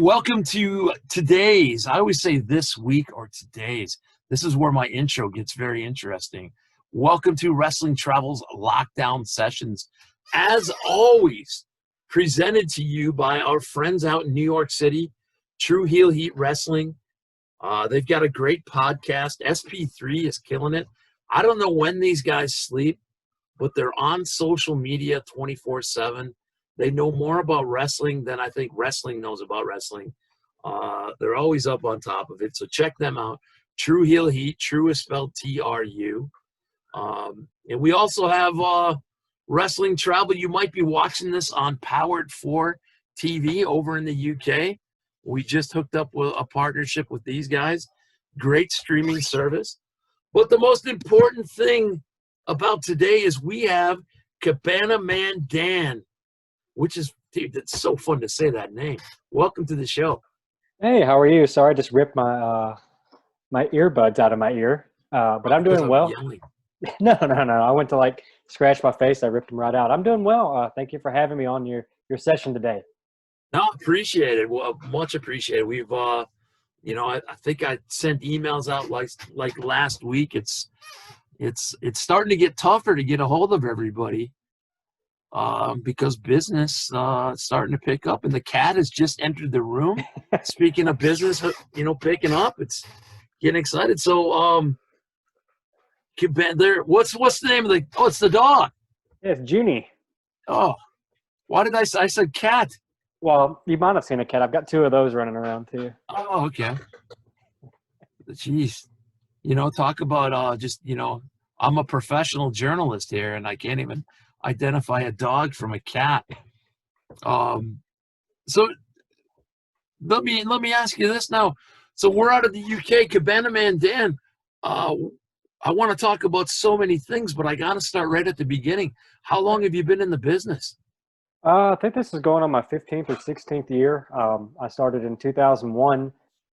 welcome to today's. I always say this week or today's. This is where my intro gets very interesting. Welcome to Wrestling Travel's Lockdown Sessions. As always, presented to you by our friends out in New York City, True Heel Heat Wrestling. They've got a great podcast. SP3 is killing it. I don't know when these guys sleep, but they're on social media 24/7. They know more about wrestling than I think wrestling knows about wrestling. They're always up on top of it. So check them out. True Heel Heat. True is spelled TRU. And we also have Wrestling Travel. You might be watching this on Powered 4 TV over in the UK. We just hooked up with a partnership with these guys. Great streaming service. But the most important thing about today is we have Cabana Man Dan, which is, dude, it's so fun to say that name. Welcome to the show. Hey, how are you? Sorry, I just ripped my my earbuds out of my ear, but I'm doing well. No. I went to scratch my face. I ripped them right out. I'm doing well. Thank you for having me on your session today. No, appreciate it. Well, much appreciated. We've, I think I sent emails out like last week. It's starting to get tougher to get a hold of everybody. Because business starting to pick up, and the cat has just entered the room. Speaking of business, picking up, it's getting excited. So, there. What's the name of the? Oh, it's the dog. Yeah, it's Junie. Oh, why did I said cat? Well, you might have seen a cat. I've got two of those running around too. Oh, okay. Jeez, talk about I'm a professional journalist here, and I can't even identify a dog from a cat. So let me ask you this now. So we're out of the UK, Cabana Man Dan. I want to talk about so many things, but I got to start right at the beginning. How long have you been in the business? I think this is going on my 15th or 16th year. I started in 2001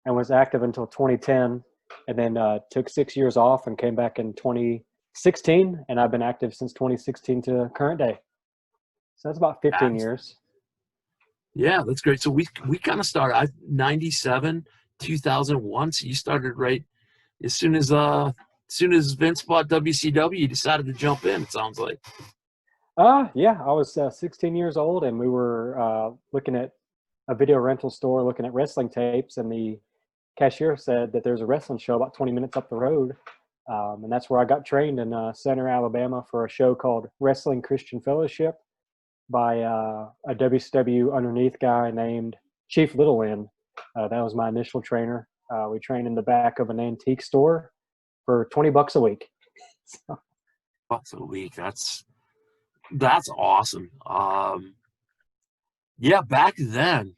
and was active until 2010, and then took 6 years off and came back in 2016, and I've been active since 2016 to current day. So that's about 15 years. Yeah, that's great. So we kind of started 97, 2001. So you started right as soon as Vince bought WCW, you decided to jump in, it sounds like. Yeah, I was 16 years old, and we were looking at a video rental store, looking at wrestling tapes, and the cashier said that there's a wrestling show about 20 minutes up the road. And that's where I got trained in Center, Alabama, for a show called Wrestling Christian Fellowship by a WCW underneath guy named Chief Littlelyn. That was my initial trainer. We trained in the back of an antique store for $20 a week. So. Bucks a week. That's awesome. Yeah, back then,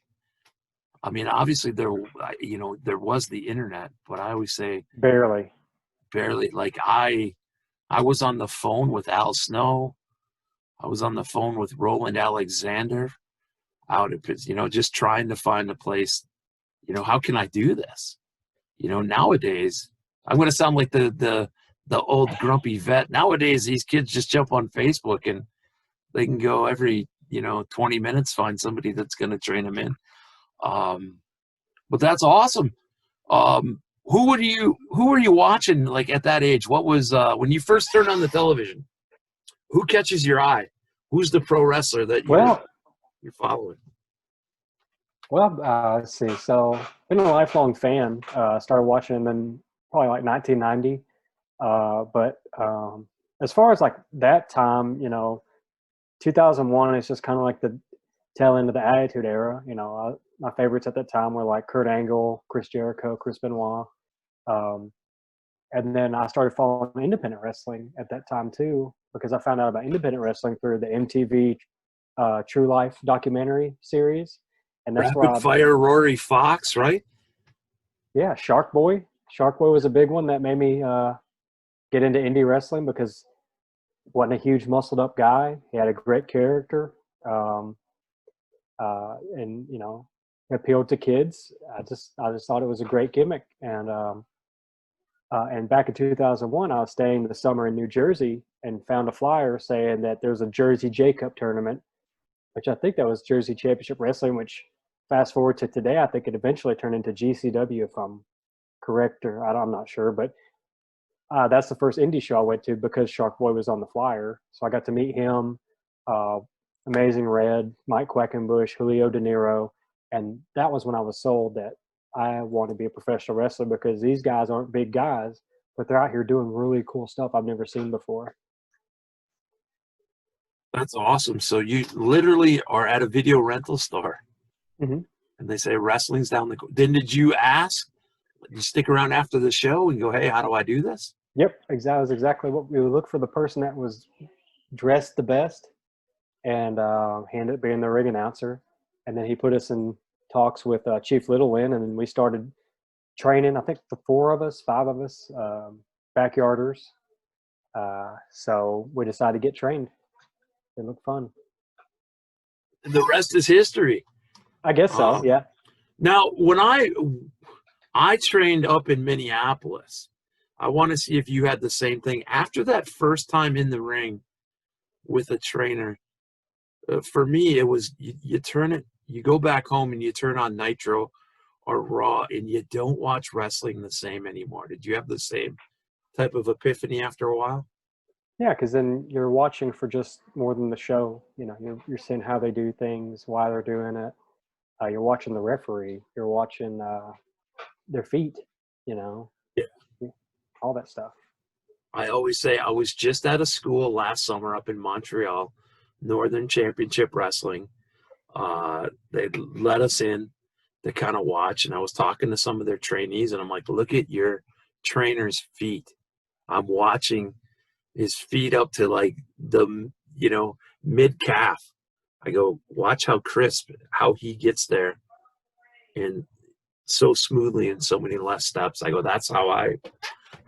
I mean, obviously there was the internet, but I always say barely. Like I was on the phone with Al Snow. I was on the phone with Roland Alexander out at, just trying to find a place. How can I do this? Nowadays, I'm going to sound like the old grumpy vet. Nowadays, these kids just jump on Facebook and they can go every 20 minutes find somebody that's going to train them in. But that's awesome. Who were you watching like at that age? What was when you first turned on the television? Who catches your eye? Who's the pro wrestler that you're following? Well, let's see. So, been a lifelong fan. Started watching them in probably like 1990. But as far as like that time, 2001 is just kind of like the tail end of the Attitude Era. My favorites at that time were like Kurt Angle, Chris Jericho, Chris Benoit. And then I started following independent wrestling at that time too, because I found out about independent wrestling through the MTV True Life documentary series. And that's Rapid Fire Rory Fox, right? Yeah, Shark Boy. Shark Boy was a big one that made me get into indie wrestling because wasn't a huge muscled up guy. He had a great character. And appealed to kids. I just thought it was a great gimmick. And back in 2001, I was staying the summer in New Jersey and found a flyer saying that there was a Jersey J Cup tournament, which I think that was Jersey Championship Wrestling, which fast forward to today, I think it eventually turned into GCW, if I'm correct, or I'm not sure, but that's the first indie show I went to because Shark Boy was on the flyer. So I got to meet him, uh, Amazing Red, Mike Quackenbush, Julio De Niro, and that was when I was sold that I want to be a professional wrestler because these guys aren't big guys, but they're out here doing really cool stuff I've never seen before. That's awesome. So you literally are at a video rental store, Mm-hmm. and they say wrestling's down the. Then did you ask? You stick around after the show and go, "Hey, how do I do this?" Yep, exactly. Was exactly what we would look for, the person that was dressed the best, and he ended up being the ring announcer. And then he put us in talks with Chief Littlewin, and then we started training. I think the 5 of us, backyarders. So we decided to get trained. It looked fun. The rest is history. I guess so. Yeah. Now, when I trained up in Minneapolis, I want to see if you had the same thing. After that first time in the ring with a trainer, for me, it was you turn it, you go back home and you turn on Nitro or Raw, and you don't watch wrestling the same anymore. Did you have the same type of epiphany after a while? Yeah, because then you're watching for just more than the show. You know, you're seeing how they do things, why they're doing it. You're watching the referee. You're watching their feet. You know, Yeah. all that stuff. I always say I was just out of school last summer up in Montreal, Northern Championship Wrestling. They let us in to kind of watch, and I was talking to some of their trainees, and I'm like, look at your trainer's feet. I'm watching his feet up to like the, mid calf. I go, watch how crisp, how he gets there, and so smoothly and so many less steps. I go, that's how I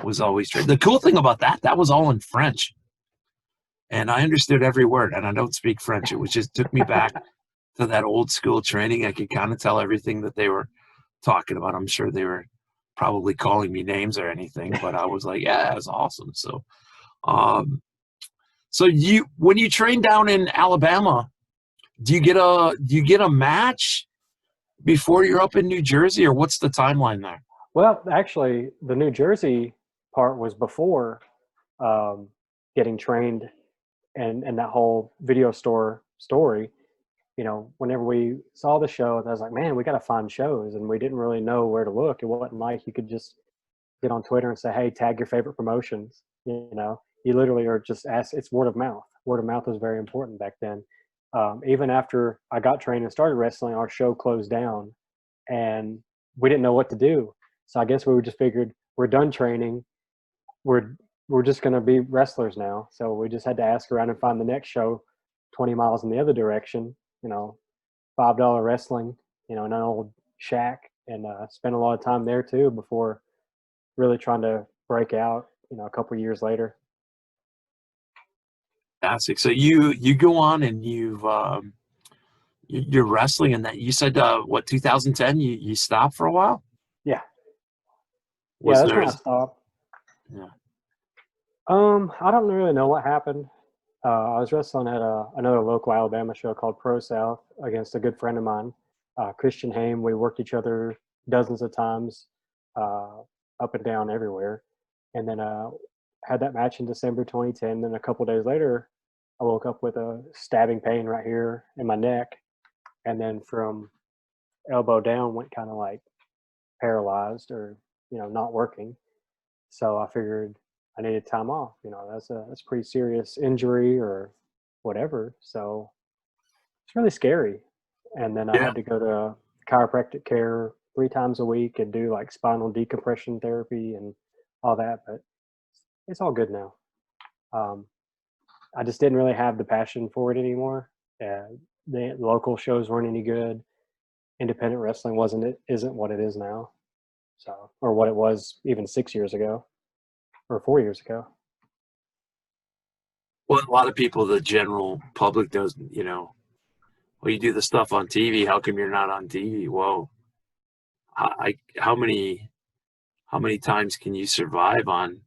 was always trained. The cool thing about that was all in French. And I understood every word, and I don't speak French. It was just took me back to that old school training. I could kind of tell everything that they were talking about. I'm sure they were probably calling me names or anything, but I was like, yeah, that's awesome. So, so when you train down in Alabama, do you get a match before you're up in New Jersey, or what's the timeline there? Well, actually, the New Jersey part was before getting trained and that whole video store story. You know, whenever we saw the show, I was like, man, we got to find shows. And we didn't really know where to look. It wasn't like you could just get on Twitter and say, hey, tag your favorite promotions. You know, you literally are just asked, it's word of mouth. Word of mouth was very important back then. Even after I got trained and started wrestling, our show closed down and we didn't know what to do. So I guess we just figured we're done training. We're just going to be wrestlers now. So we just had to ask around and find the next show 20 miles in the other direction, you know, $5 wrestling, you know, in an old shack, and spent a lot of time there too before really trying to break out, you know, a couple of years later. Fantastic. So you go on and you're wrestling, and that you said what 2010 you stopped for a while. Yeah. Yeah, Was that's there? when I stopped. Yeah. I don't really know what happened. I was wrestling at another local Alabama show called Pro South against a good friend of mine, Christian Haim. We worked each other dozens of times, up and down everywhere. And then had that match in December 2010. Then a couple days later, I woke up with a stabbing pain right here in my neck. And then from elbow down went kind of like paralyzed or, you know, not working. So I figured I needed time off. You know, that's a pretty serious injury or whatever. So it's really scary. And then I Yeah. had to go to chiropractic care 3 times a week and do like spinal decompression therapy and all that. But it's all good now. Um, I just didn't really have the passion for it anymore. The local shows weren't any good. Independent wrestling isn't what it is now. So, or what it was even 6 years ago or 4 years ago. Well, a lot of people, the general public doesn't, well, you do the stuff on TV. How come you're not on TV? Whoa. How many times can you survive on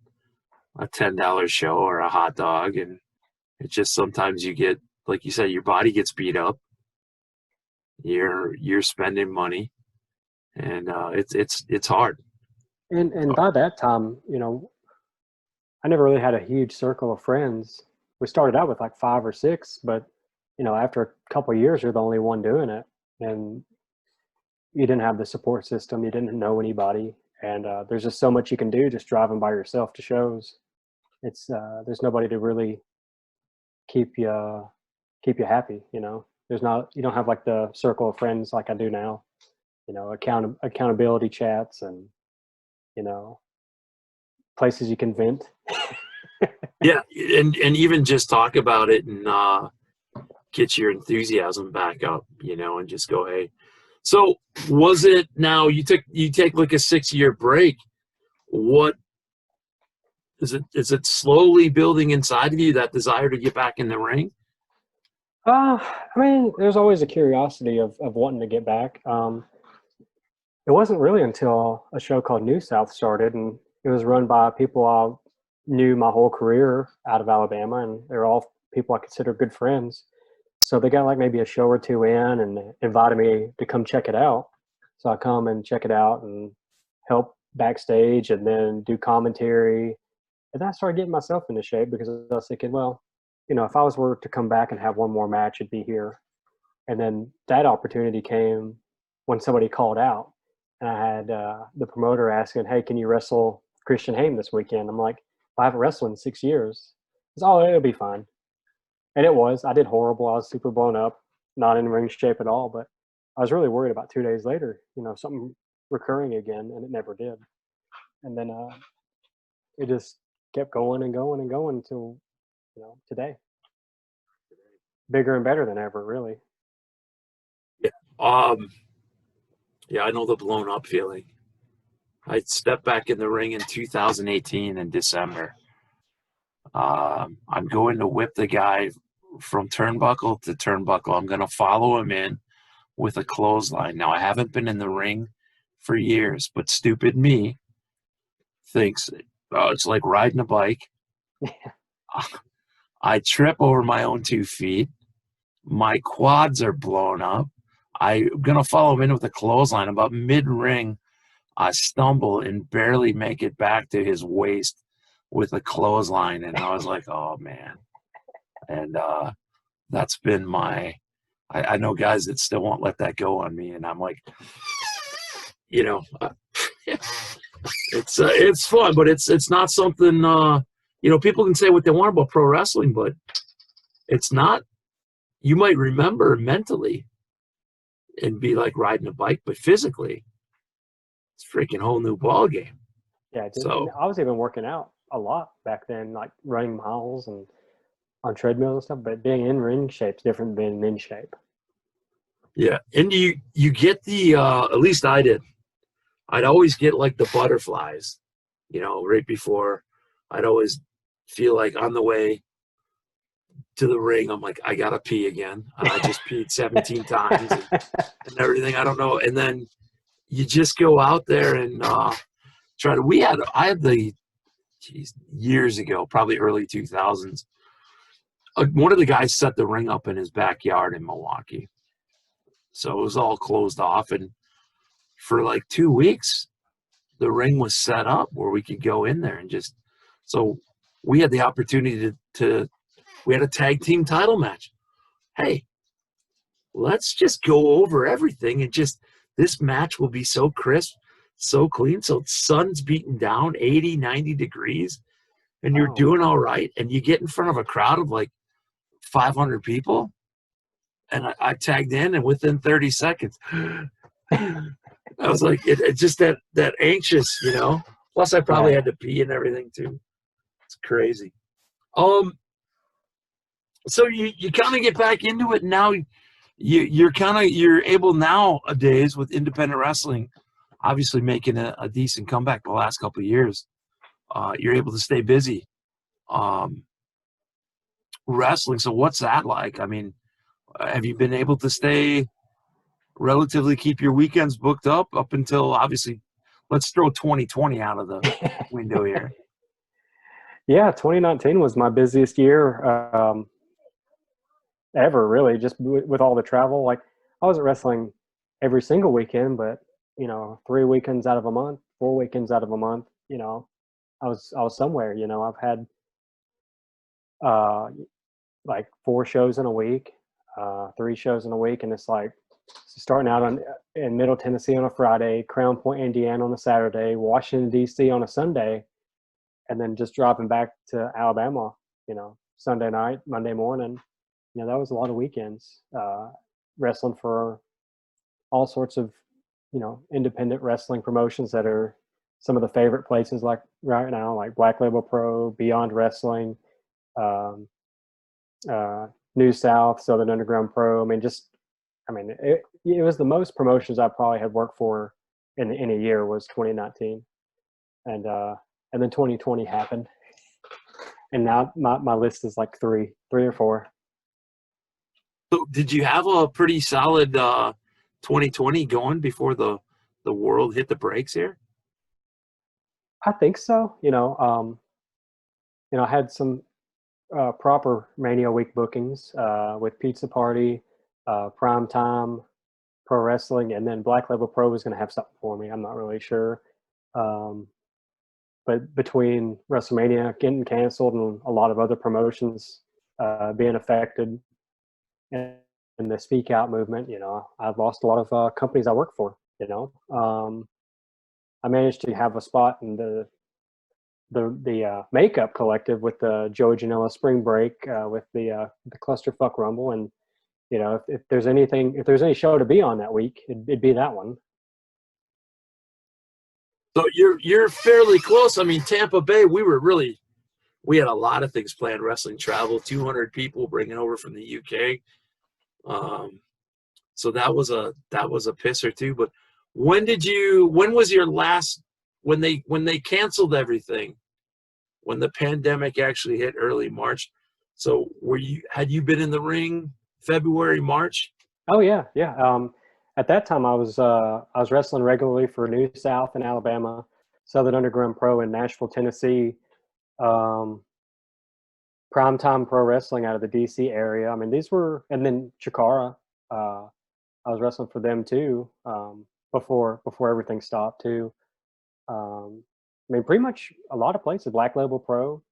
a $10 show or a hot dog? And it's just sometimes you get, like you said, your body gets beat up. you're spending money, and it's hard. And by that time, I never really had a huge circle of friends. We started out with like 5 or 6, but after a couple of years, you're the only one doing it, and you didn't have the support system. You didn't know anybody, and there's just so much you can do just driving by yourself to shows. It's there's nobody to really keep you happy. There's not you don't have like the circle of friends like I do now. Accountability chats and you know places you can vent. Yeah, and even just talk about it and get your enthusiasm back up, and just go, hey. So was it now you take like a 6-year break? What is it slowly building inside of you, that desire to get back in the ring? I mean, there's always a curiosity of wanting to get back. It wasn't really until a show called New South started, and it was run by people I knew my whole career out of Alabama, and they're all people I consider good friends. So they got like maybe a show or two in and invited me to come check it out. So I come and check it out and help backstage and then do commentary. And then I started getting myself into shape because I was thinking, well, if I were to come back and have one more match, it'd be here. And then that opportunity came when somebody called out. And I had the promoter asking, hey, can you wrestle Christian Haim this weekend? I'm like, I haven't wrestled in 6 years. It's it'll be fine. And it was. I did horrible. I was super blown up, not in ring shape at all. But I was really worried about 2 days later, something recurring again, and it never did. And then it just kept going and going and going until, today. Bigger and better than ever, really. Yeah. Yeah, I know the blown up feeling. I stepped back in the ring in 2018 in December. I'm going to whip the guy from turnbuckle to turnbuckle. I'm going to follow him in with a clothesline. Now, I haven't been in the ring for years, but stupid me thinks it's like riding a bike. I trip over my own 2 feet. My quads are blown up. I'm going to follow him in with a clothesline. About mid-ring, I stumble and barely make it back to his waist with a clothesline. And I was like, oh, man. And that's been I know guys that still won't let that go on me. And I'm like, it's fun, but it's not something, people can say what they want about pro wrestling, but it's not, you might remember mentally and be like riding a bike, but physically, it's a freaking whole new ball game. Yeah, So I was even working out a lot back then, like running miles and on treadmills and stuff. But being in ring shape is different than being in shape. yeah, and you get the at least I did. I'd always get like the butterflies, right before. I'd always feel like on the way to the ring, I'm like, I gotta pee again. I just peed 17 times and everything. I don't know. And then you just go out there and try to. I had the years ago, probably early 2000s. One of the guys set the ring up in his backyard in Milwaukee, so it was all closed off. And for like 2 weeks, the ring was set up where we could go in there and just. So we had the opportunity to we had a tag team title match. Hey, let's just go over everything and just this match will be so crisp, so clean. So sun's beating down 80, 90 degrees and you're doing all right. And you get in front of a crowd of like 500 people. And I tagged in and within 30 seconds, I was like, it's just that anxious, Plus I probably had to pee and everything too. It's crazy. So you kind of get back into it now. You're able nowadays with independent wrestling, obviously making a decent comeback the last couple of years. You're able to stay busy wrestling. So what's that like? I mean, have you been able to keep your weekends booked up until obviously, let's throw 2020 out of the window here. Yeah, 2019 was my busiest year ever, really, just with all the travel. Like I wasn't wrestling every single weekend, but 3 weekends out of a month, 4 weekends out of a month, I was somewhere. I've had uh, like 4 shows in a week, 3 shows in a week, and it's like starting out in Middle Tennessee on a Friday, Crown Point, Indiana on a Saturday, Washington D.C. on a Sunday, and then just dropping back to Alabama, Sunday night, Monday morning. That was a lot of weekends, wrestling for all sorts of, independent wrestling promotions that are some of the favorite places like right now, like Black Label Pro, Beyond Wrestling, um, New South, Southern Underground Pro. It was the most promotions I probably had worked for in a year was 2019. And then 2020 happened. And now my list is like three or four. So did you have a pretty solid 2020 going before the world hit the brakes here? I think so. I had some proper Mania Week bookings with Pizza Party, Prime Time, Pro Wrestling, and then Black Label Pro was going to have something for me. I'm not really sure. But between WrestleMania getting canceled and a lot of other promotions being affected and the Speak Out movement, I've lost a lot of companies I work for. I managed to have a spot in the makeup collective with the Joey Janela Spring Break with the Clusterfuck Rumble, and if there's any show to be on that week, it'd be that one. So you're fairly close. I mean, Tampa Bay, we had a lot of things planned. Wrestling Travel, 200 people bringing over from the UK. So that was a pisser too. But when was your last, when they canceled everything, when the pandemic actually hit early March? So had you been in the ring February, March? Oh yeah. At that time I was wrestling regularly for New South in Alabama, Southern Underground Pro in Nashville, Tennessee, Primetime Pro Wrestling out of the DC area. I mean, and then Chikara. I was wrestling for them too, before everything stopped too. Pretty much a lot of places, Black Label Pro,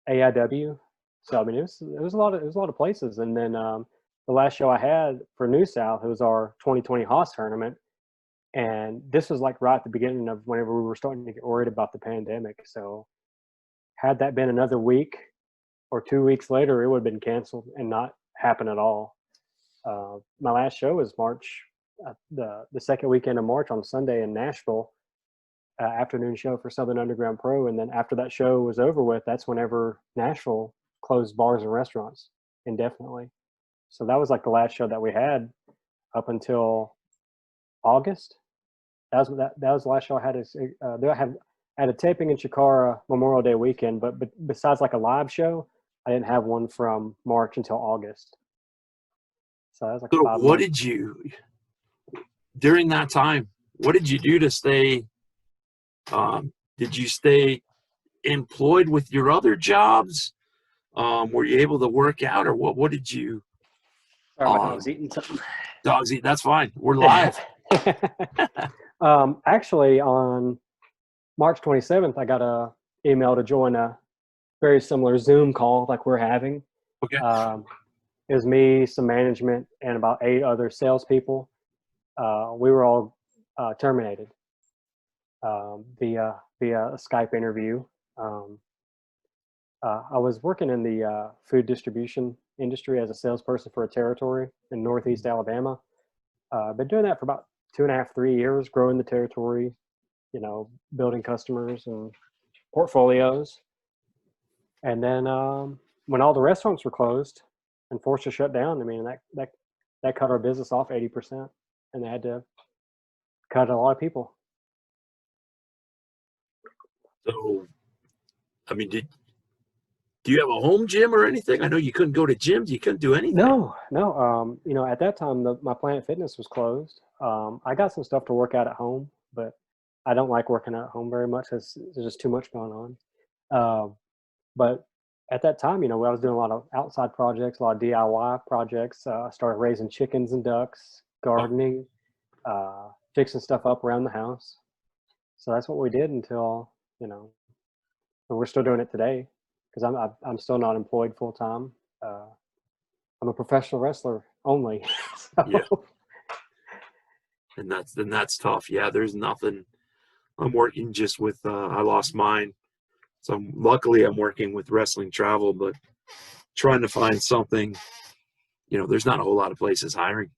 AIW. So it was a lot of places. And then the last show I had for New South, it was our 2020 Haas tournament, and this was like right at the beginning of whenever we were starting to get worried about the pandemic. So had that been another week or 2 weeks later, it would have been canceled and not happen at all. My last show was March, the second weekend of March on Sunday in Nashville, afternoon show for Southern Underground Pro. And then after that show was over with, that's whenever Nashville closed bars and restaurants indefinitely. So that was like the last show that we had up until August. That was the last show I had. I had a taping in Chikara Memorial Day weekend, but besides like a live show, I didn't have one from March until August. So that was like 5 months. What did you, during that time, what did you do to stay? Did you stay employed with your other jobs? Were you able to work out, or what did you? Sorry, my dog's eating something. Dogs eat. That's fine. We're live. Actually, on March 27th, I got a email to join a very similar Zoom call like we're having. Okay. It was me, some management, and about 8 other salespeople. We were all terminated via a Skype interview. I was working in the food distribution industry as a salesperson for a territory in Northeast Alabama. I've been doing that for about 2.5, 3 years, growing the territory, building customers and portfolios. And then when all the restaurants were closed and forced to shut down, that cut our business off 80%, and they had to cut a lot of people. So, do you have a home gym or anything? I know you couldn't go to gyms. You couldn't do anything. No. At that time, my Planet Fitness was closed. I got some stuff to work out at home, but I don't like working out at home very much. There's just too much going on. But at that time, I was doing a lot of outside projects, a lot of DIY projects. I started raising chickens and ducks, Oh, gardening, fixing stuff up around the house. So that's what we did until, and we're still doing it today because I'm still not employed full time. Uh, I'm a professional wrestler only. yeah, So and that's tough. Yeah, there's nothing. I'm working just with. I lost mine, so luckily I'm working with Wrestling Travel, but trying to find something. There's not a whole lot of places hiring.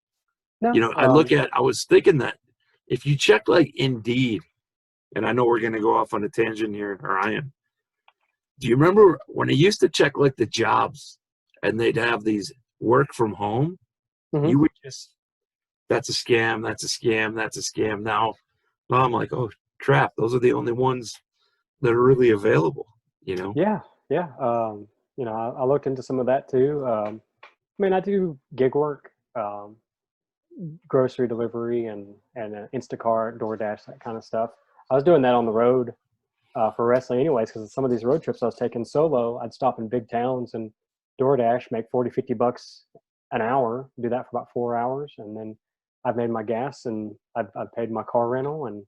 no, I was thinking that if you check like Indeed, and I know we're going to go off on a tangent here, or I am. Do you remember when I used to check like the jobs and they'd have these work from home? mhm. You would just, that's a scam, that's a scam, that's a scam. Now I'm like, oh crap, those are the only ones that are really available, you know? Yeah, yeah. I looked into some of that too. I mean, I do gig work, grocery delivery, and Instacart, DoorDash, that kind of stuff. I was doing that on the road for wrestling, anyways, because some of these road trips I was taking solo, I'd stop in big towns and DoorDash, make 40, $50 an hour, do that for about 4 hours, and then I've made my gas and I've paid my car rental, and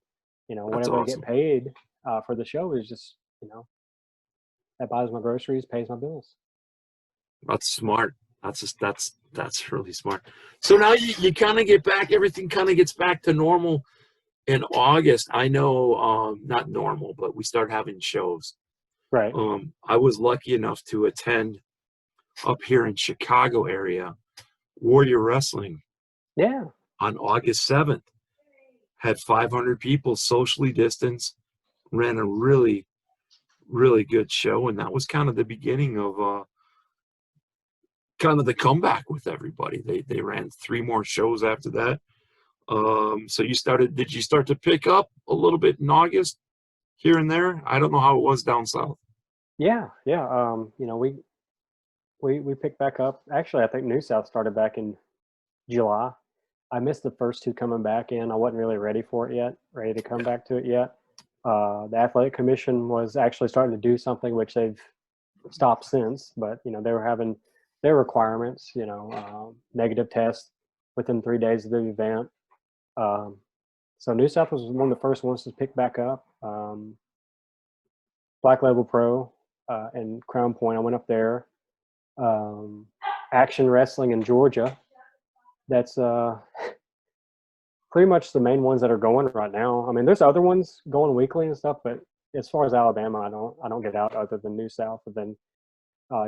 That's whatever I get awesome. paid for the show is just that buys my groceries, pays my bills. That's smart. That's really smart. So now you kind of get back, everything kind of gets back to normal in August. I know, not normal, but we start having shows. Right. I was lucky enough to attend up here in Chicago area, Warrior Wrestling Yeah. on August 7th. Had 500 people, socially distanced, ran a really, really good show. And that was kind of the beginning of kind of the comeback with everybody. They ran 3 more shows after that. So did you start to pick up a little bit in August here and there? I don't know how it was down south. Yeah. Yeah. We picked back up. Actually, I think New South started back in July. I missed the first two coming back in. I wasn't really ready for it yet, ready to come Yeah, back to it yet. The athletic commission was actually starting to do something which they've stopped since, but they were having their requirements, negative tests within 3 days of the event. Um, so New South was one of the first ones to pick back up. Black Label Pro and Crown Point. I went up there. Um, Action Wrestling in Georgia. That's pretty much the main ones that are going right now. I mean, there's other ones going weekly and stuff, but as far as Alabama, I don't get out other than New South, and then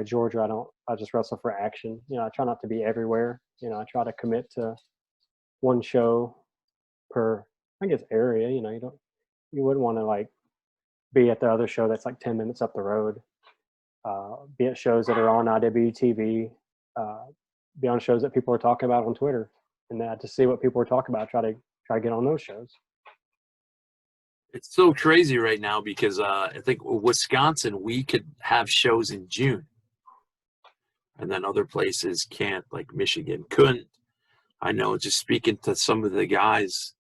Georgia. I just wrestle for Action. I try not to be everywhere. I try to commit to one show per, I guess, area. You wouldn't want to like be at the other show that's like 10 minutes up the road. Be at shows that are on IWTV, be on shows that people are talking about on Twitter, and to see what people are talking about, try to get on those shows. it's so crazy right now because I think Wisconsin we could have shows in June, and then other places can't, like Michigan couldn't. I know, just speaking to some of the guys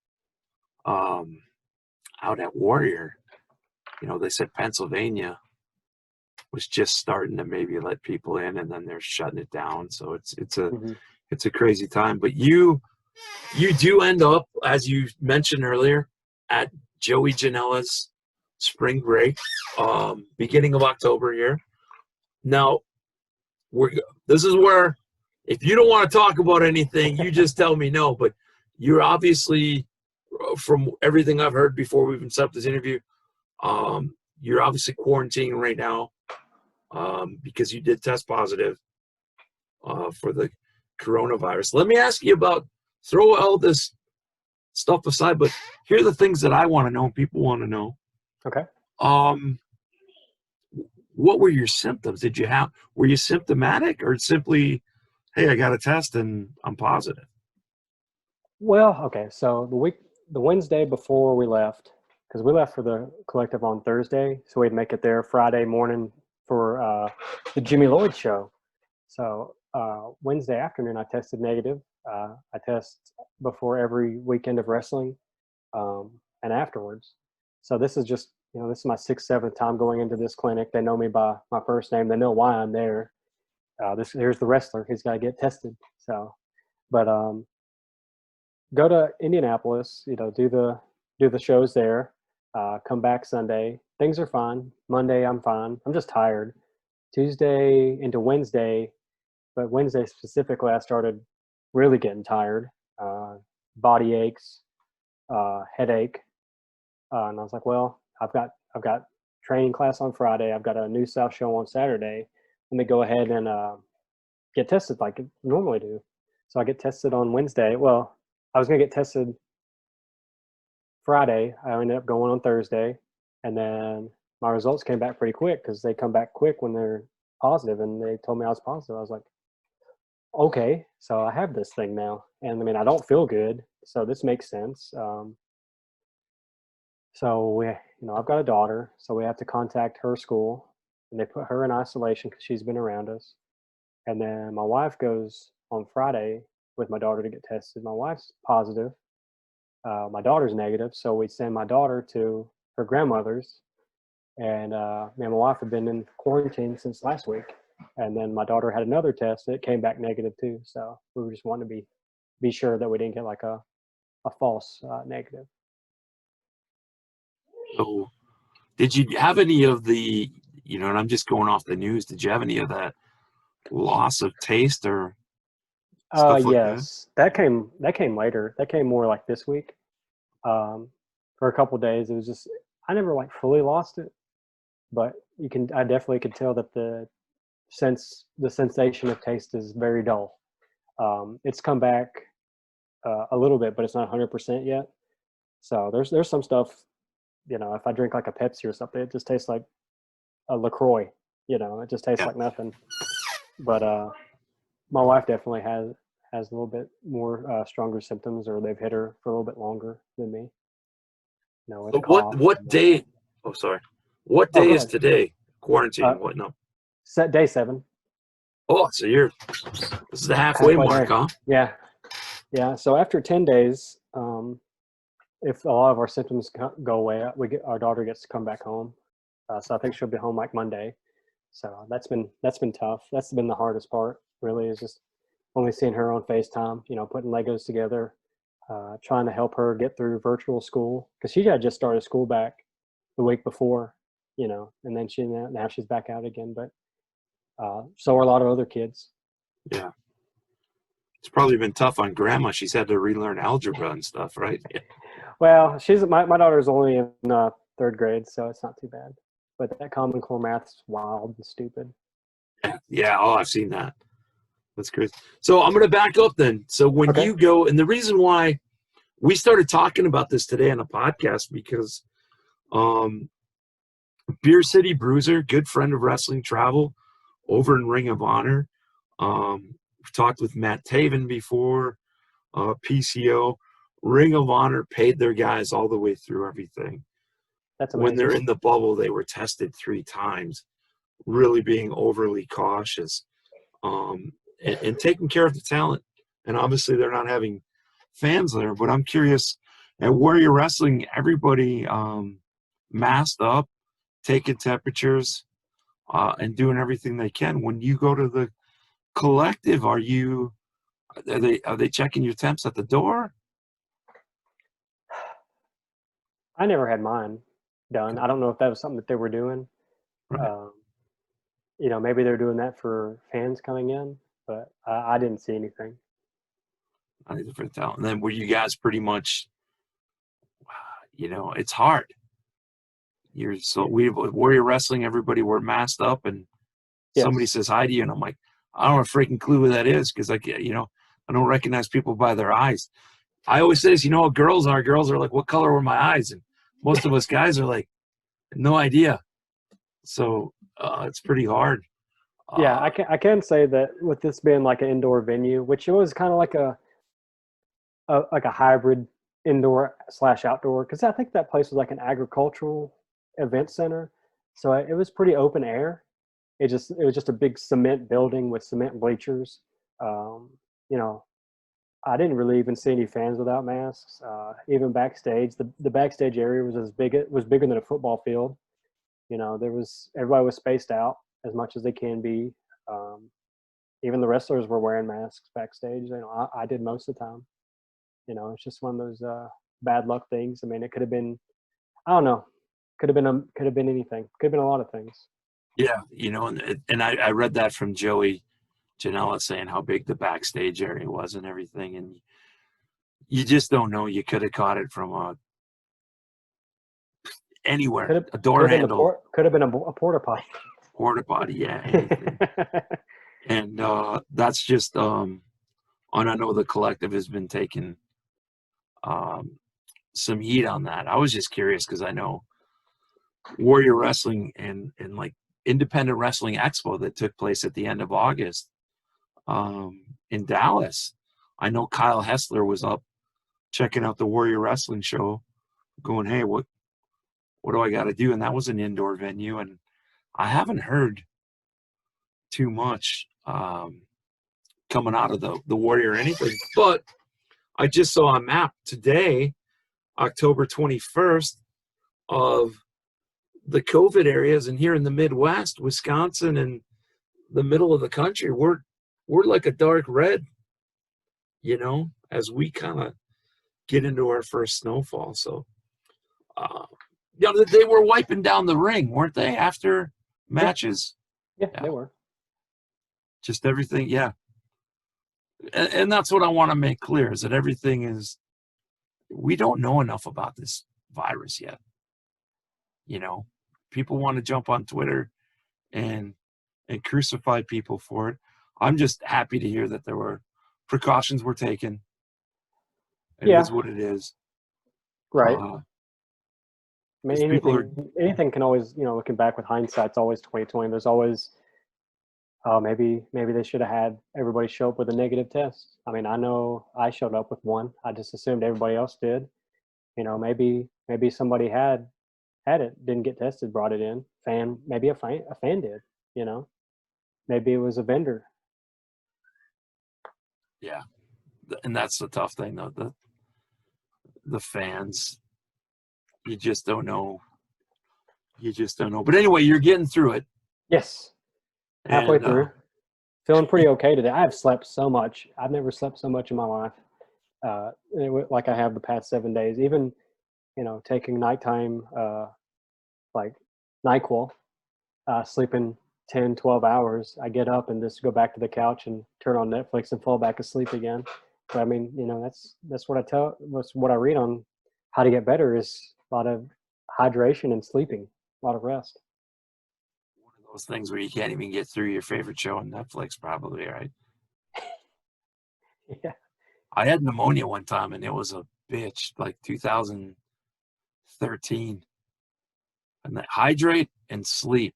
um, out at Warrior, they said Pennsylvania was just starting to maybe let people in, and then they're shutting it down. So Hmm. it's a crazy time. But you do end up, as you mentioned earlier, at Joey Janela's spring break, beginning of October here. Now we're this is where, if you don't want to talk about anything, you just tell me no. But you're obviously, from everything I've heard before we even set up this interview, you're obviously quarantining right now because you did test positive for the coronavirus. Let me ask you about, throw all this stuff aside, but here are the things that I want to know and people want to know. Okay. Um, what were your symptoms? Were you symptomatic or simply, hey, I got a test and I'm positive? Well, okay. So the Wednesday before we left, because we left for the collective on Thursday, so we'd make it there Friday morning for the Jimmy Lloyd show. So Wednesday afternoon, I tested negative. I test before every weekend of wrestling and afterwards. So this is just this is my sixth, seventh time going into this clinic. They know me by my first name. They know why I'm there. Here's the wrestler. He's got to get tested. So, but go to Indianapolis. Do the shows there. Come back Sunday. Things are fine. Monday, I'm fine. I'm just tired. Tuesday into Wednesday, but Wednesday specifically, I started really getting tired. Body aches, headache, and I was like, well, I've got training class on Friday. I've got a New South show on Saturday. Let me go ahead and get tested like I normally do. So I get tested on Wednesday. Well, I was gonna get tested Friday. I ended up going on Thursday, and then my results came back pretty quick because they come back quick when they're positive, and they told me I was positive. I was like, okay, so I have this thing now, and I mean, I don't feel good, so this makes sense. So I've got a daughter, so we have to contact her school, and they put her in isolation because she's been around us. And then my wife goes on Friday with my daughter to get tested. My wife's positive. My daughter's negative, so we send my daughter to her grandmother's. And me and my wife have been in quarantine since last week. And then my daughter had another test. It came back negative too. So we were just wanting to be sure that we didn't get like a false negative. So, did you have any of the, and I'm just going off the news, did you have any of that loss of taste or stuff like that? Yes, that came later. That came more like this week. For a couple of days, it was just I never like fully lost it, but I definitely could tell that the sensation of taste is very dull. It's come back a little bit, but it's not 100% yet. So there's some stuff, if I drink like a Pepsi or something, it just tastes like a LaCroix. It just tastes Yeah. like nothing. But my wife definitely has a little bit more stronger symptoms, or they've hit her for a little bit longer than me. With So cough. what day? Oh, sorry. What Oh, day go is ahead. today? Quarantine? What? No. Set day 7. Oh, so this is the halfway mark, day. huh? Yeah. So after 10 days, if a lot of our symptoms go away, our daughter gets to come back home. So I think she'll be home like Monday. So that's been tough. That's been the hardest part. Really, is just only seeing her on FaceTime. Putting Legos together, trying to help her get through virtual school because she had just started school back the week before. And then now she's back out again. But so are a lot of other kids. Yeah. It's probably been tough on grandma. She's had to relearn algebra and stuff, right? Yeah. Well, my daughter's only in 3rd grade, so it's not too bad. But that Common Core math's wild and stupid. Yeah. Oh, I've seen that. That's crazy. So I'm going to back up then. So when Okay. you go, and the reason why we started talking about this today on a podcast because Beer City Bruiser, good friend of Wrestling Travel over in Ring of Honor. We've talked with Matt Taven before, PCO. Ring of Honor paid their guys all the way through everything. That's amazing. When they're in the bubble, they were tested 3 times, really being overly cautious and taking care of the talent. And obviously they're not having fans there, but I'm curious at Warrior Wrestling, everybody masked up, taking temperatures, and doing everything they can. When you go to the collective, are they checking your temps at the door? I never had mine done. I don't know if that was something that they were doing. Right. Maybe they're doing that for fans coming in, but I didn't see anything. Different talent. And then were you guys pretty much, it's hard. Warrior Wrestling, everybody were masked up, and somebody Yes. says hi to you, and I'm like, I don't have a freaking clue who that is because I don't recognize people by their eyes. I always say this, what girls are. Girls are like, what color were my eyes? And most of us guys are like, no idea. So it's pretty hard. Yeah, I can say that with this being like an indoor venue, which it was kind of like a hybrid indoor/outdoor, because I think that place was like an agricultural event center, so it was pretty open air. It was just a big cement building with cement bleachers. I didn't really even see any fans without masks. Even backstage, the backstage area was it was bigger than a football field. You know, everybody was spaced out as much as they can be. Um, Even the wrestlers were wearing masks backstage. You know, I did most of the time. You know, it's just one of those bad luck things. I mean, it could have been, I don't know, could have been anything. Could have been a lot of things. Yeah, you know, and I read that from Joey Janela saying how big the backstage area was and everything, and you just don't know. You could have caught it from anywhere, a Could door have been handle, could have been a porta potty. porta potty, yeah, anything. And that's just and I know the collective has been taking um, some heat on that. I was just curious because I know Warrior Wrestling and like Independent Wrestling Expo that took place at the end of August in Dallas. I know Kyle Hessler was up checking out the Warrior Wrestling show, going, "Hey, what do I got to do?" And that was an indoor venue, and I haven't heard too much coming out of the Warrior or anything. But I just saw a map today, October 21st, of the COVID areas, and here in the Midwest, Wisconsin and the middle of the country, we're like a dark red, you know, as we kind of get into our first snowfall. So, you know, they were wiping down the ring, weren't they, after matches? Yeah, Yeah, they were. just everything. Yeah, and that's what I want to make clear is that everything is. We don't know enough about this virus yet. You know, people want to jump on Twitter and crucify people for it. I'm just happy to hear that there were precautions were taken. It Yeah, is what it is. right. I mean, Because people are, anything can always, you know, looking back with hindsight, it's always 2020. There's always, oh, maybe they should have had everybody show up with a negative test. I mean, I know I showed up with one. I just assumed everybody else did. You know, maybe somebody had it, didn't get tested, brought it in. Maybe a fan did. You know, maybe it was a vendor. yeah, and that's the tough thing though. The fans, you just don't know. You just don't know. But anyway, you're getting through it, Yes, halfway and through. Feeling pretty okay today. I've slept so much. I've never slept so much in my life, like I have the past 7 days. Even, you know, taking nighttime, like NyQuil, sleeping 10, 12 hours. I get up and just go back to the couch and turn on Netflix and fall back asleep again. But I mean, you know, that's what I read on how to get better is a lot of hydration and sleeping, a lot of rest. one of those things where you can't even get through your favorite show on Netflix, probably, right? Yeah. I had pneumonia one time, and it was a bitch, like 2013. And that hydrate and sleep,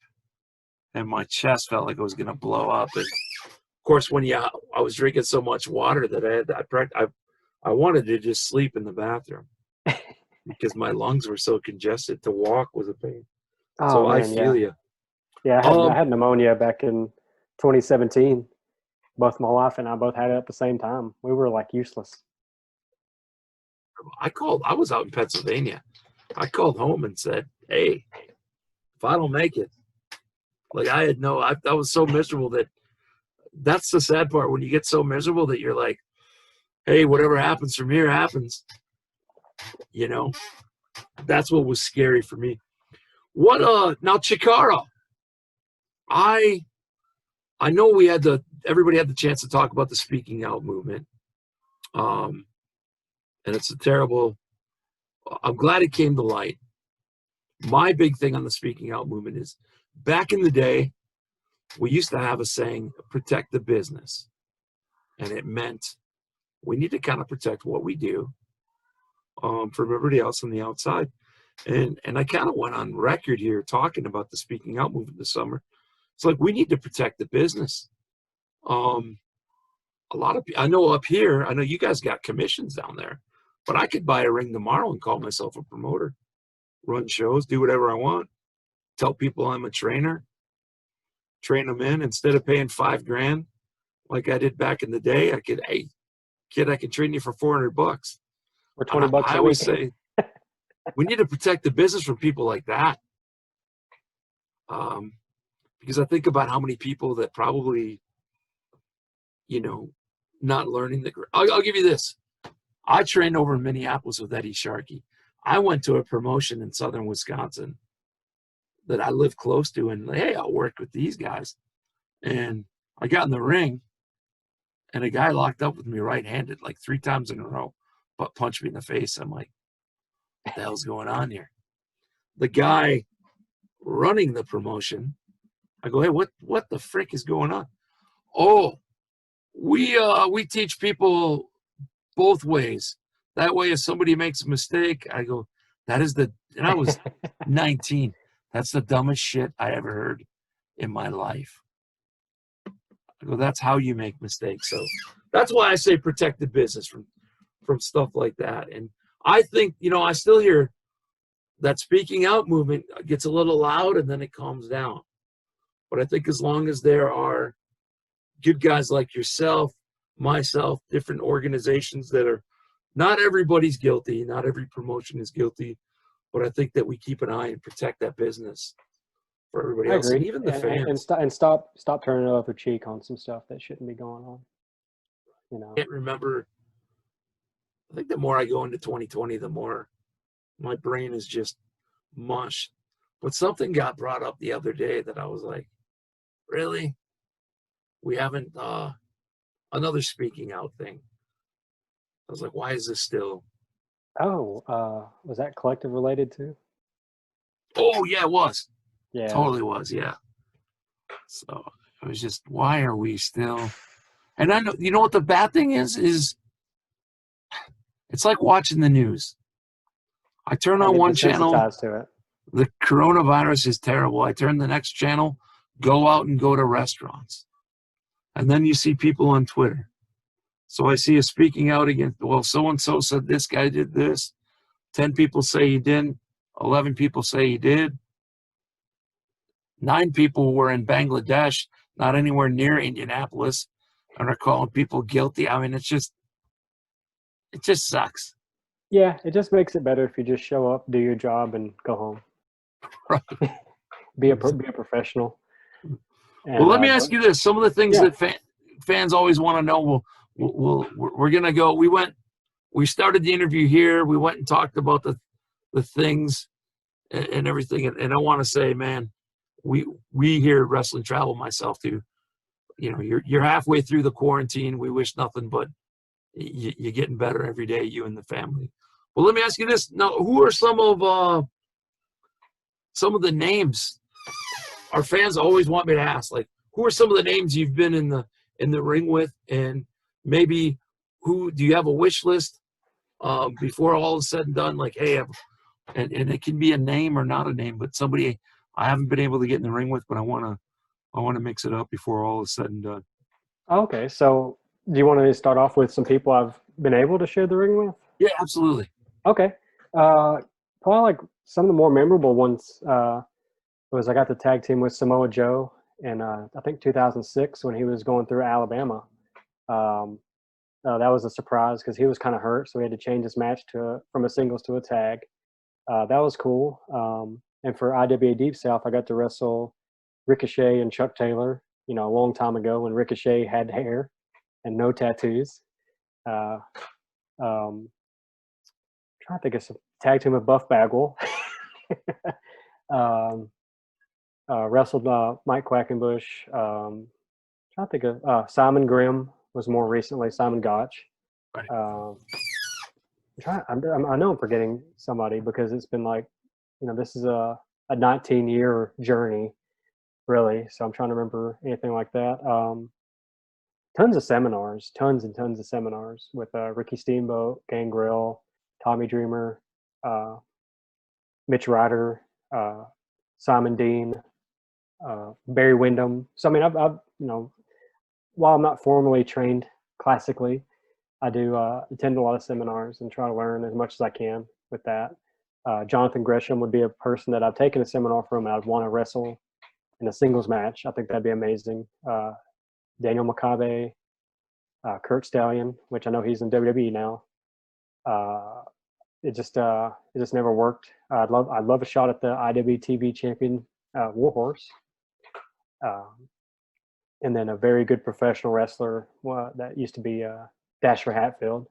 and my chest felt like it was going to blow up. And of course, I was drinking so much water that I wanted to just sleep in the bathroom because my lungs were so congested. To walk was a pain. Oh So I man, feel yeah. you. Yeah, I Um, had pneumonia back in 2017. Both my wife and I both had it at the same time. We were like useless. I was out in Pennsylvania. I called home and said, "Hey, if I don't make it," like I was so miserable that's the sad part when you get so miserable that you're like, "Hey, whatever happens from here happens." You know, that's what was scary for me. What now, Chikara? I I know everybody had the chance to talk about the speaking out movement. Um, and it's a terrible. I'm glad it came to light. My big thing on the speaking out movement is back in the day, we used to have a saying, protect the business. And it meant we need to kind of protect what we do from everybody else on the outside. And I kind of went on record here talking about the speaking out movement this summer. It's like we need to protect the business. Um, a lot of I know up here, I know you guys got commissions down there, but I could buy a ring tomorrow and call myself a promoter, run shows, do whatever I want, tell people I'm a trainer, train them in instead of paying $5,000 like I did back in the day. I could, hey, kid, I can train you for $400. Or And 20 bucks I a always week. say, we need to protect the business from people like that. Because I think about how many people that probably, not learning the. I'll give you this. I trained over in Minneapolis with Eddie Sharkey. I went to a promotion in southern Wisconsin that I live close to, and hey, I'll work with these guys. And I got in the ring, and a guy locked up with me right-handed like 3 times in a row, but punched me in the face. I'm like, what the hell's going on here? The guy running the promotion, I go, hey, what the frick is going on? Oh, we teach people both ways. That way, if somebody makes a mistake, I go, and I was 19. That's the dumbest shit I ever heard in my life. I go, that's how you make mistakes. So that's why I say protect the business from stuff like that. And I think, I still hear that speaking out movement gets a little loud and then it calms down. But I think as long as there are good guys like yourself, myself, different organizations that are, not everybody's guilty, not every promotion is guilty, but I think that we keep an eye and protect that business for everybody I else, and agree. even the fans. And stop turning the other cheek on some stuff that shouldn't be going on. I can't remember. I think the more I go into 2020, the more my brain is just mush. But something got brought up the other day that I was like, really? We haven't, another speaking out thing. I was like, why is this still? Oh, was that collective related to? Oh, yeah, it was. Yeah. Totally was, yeah. So it was just, why are we still? And I know, what the bad thing is it's like watching the news. I turn I on get one channel, desensitized to it. the coronavirus is terrible. I turn the next channel, go out and go to restaurants. And then you see people on Twitter. So I see a speaking out against, well, so-and-so said this guy did this. 10 people say he didn't. 11 people say he did. 9 people were in Bangladesh, not anywhere near Indianapolis, and are calling people guilty. I mean, it just sucks. Yeah, it just makes it better if you just show up, do your job, and go home. Right. Be a professional. And, well, let me ask you this: some of the things yeah. that fans always want to know. We're gonna go. We started the interview here. We went and talked about the things and everything. And I want to say, man, we here at Wrestling Travel, myself too. You're halfway through the quarantine. We wish nothing but you're getting better every day, you and the family. Well, let me ask you this: now, who are some of the names our fans always want me to ask? Like, who are some of the names you've been in the ring with, and maybe who do you have a wish list before all is said and done? Like, hey, and it can be a name or not a name, but somebody I haven't been able to get in the ring with, but I want to mix it up before all is said and done. Okay, so do you want to start off with some people I've been able to share the ring with? Yeah, absolutely. Okay. Probably like some of the more memorable ones was I got to tag team with Samoa Joe in I think 2006 when he was going through Alabama. That was a surprise because he was kind of hurt, so we had to change his match from a singles to a tag. That was cool. And for IWA Deep South, I got to wrestle Ricochet and Chuck Taylor, a long time ago when Ricochet had hair and no tattoos. Trying to think of some tag team with Buff Bagwell. Wrestled Mike Quackenbush. Trying to think of Simon Grimm was more recently. Simon Gotch. Right. I know I'm forgetting somebody because it's been like, this is a 19-year journey, really. So I'm trying to remember anything like that. Tons and tons of seminars with Ricky Steamboat, Gangrel, Tommy Dreamer, Mitch Ryder, Simon Dean, Barry Windham. So I mean, I've while I'm not formally trained classically, I do attend a lot of seminars and try to learn as much as I can with that. Jonathan Gresham would be a person that I've taken a seminar from and I'd want to wrestle in a singles match. I think that'd be amazing. Daniel Makabe, Kurt Stallion, which I know he's in WWE now. It just never worked. I'd love a shot at the IWTV champion, Warhorse. And then a very good professional wrestler that used to be Dasher Hatfield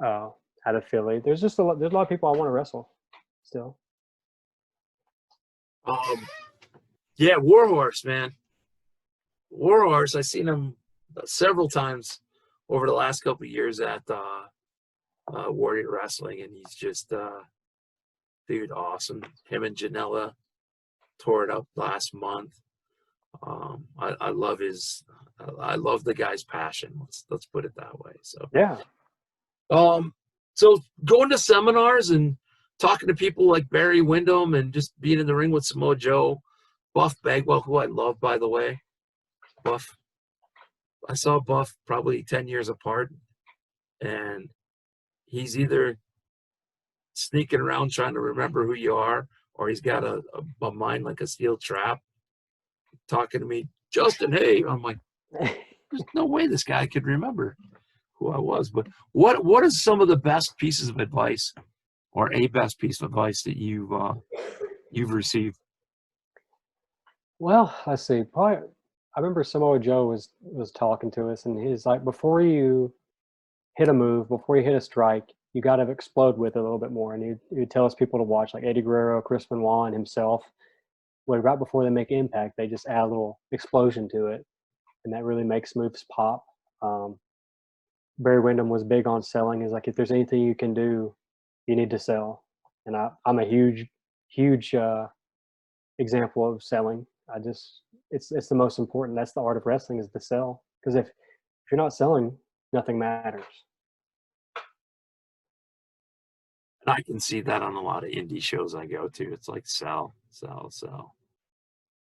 out of Philly. There's a lot of people I want to wrestle still. Yeah, Warhorse, man. Warhorse, I've seen him several times over the last couple of years at Warrior Wrestling, and he's just, dude, awesome. Him and Janela tore it up last month. I love the guy's passion. Let's put it that way. So yeah. So going to seminars and talking to people like Barry Windham and just being in the ring with Samoa Joe, Buff Bagwell, who I love, by the way. Buff, I saw Buff probably 10 years apart, and he's either sneaking around trying to remember who you are, or he's got a mind like a steel trap, talking to me, Justin, hey. I'm like, there's no way this guy could remember who I was. But what is some of the best pieces of advice, or a best piece of advice that you've received? Well, let's see. Probably, I remember Samoa Joe was talking to us, and he's like, before you hit a move, before you hit a strike, you got to explode with it a little bit more. And he'd tell us people to watch, like Eddie Guerrero, Chris Benoit, and himself. Well, right before they make impact, they just add a little explosion to it, and that really makes moves pop. Barry Windham was big on selling. He's like, if there's anything you can do, you need to sell. And I'm a huge example of selling. It's the most important. That's the art of wrestling, is to sell. Because if you're not selling, nothing matters. And I can see that on a lot of indie shows I go to. It's like sell.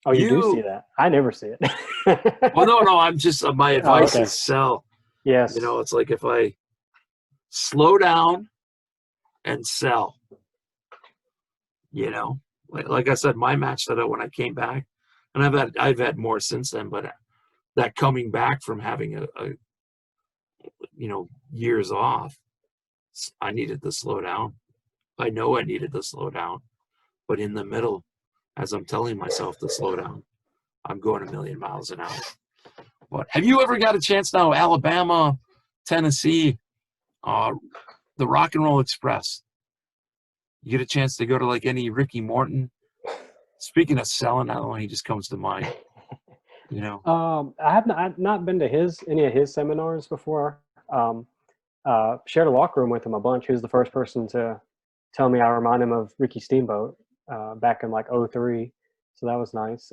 Oh, you do see that? I never see it. Well, no. I'm just my advice is sell. Yes. It's like if I slow down and sell. Like I said, my match that when I came back, and I've had more since then, but that coming back from having a years off, I needed to slow down. I know I needed to slow down, but in the middle, as I'm telling myself to slow down, I'm going a million miles an hour. But have you ever got a chance now, Alabama, Tennessee, the Rock and Roll Express? You get a chance to go to like any Ricky Morton? Speaking of selling, I don't know, he just comes to mind. I have not been to any of his seminars before. Shared a locker room with him a bunch. He was the first person to tell me I remind him of Ricky Steamboat back in like 2003. So that was nice.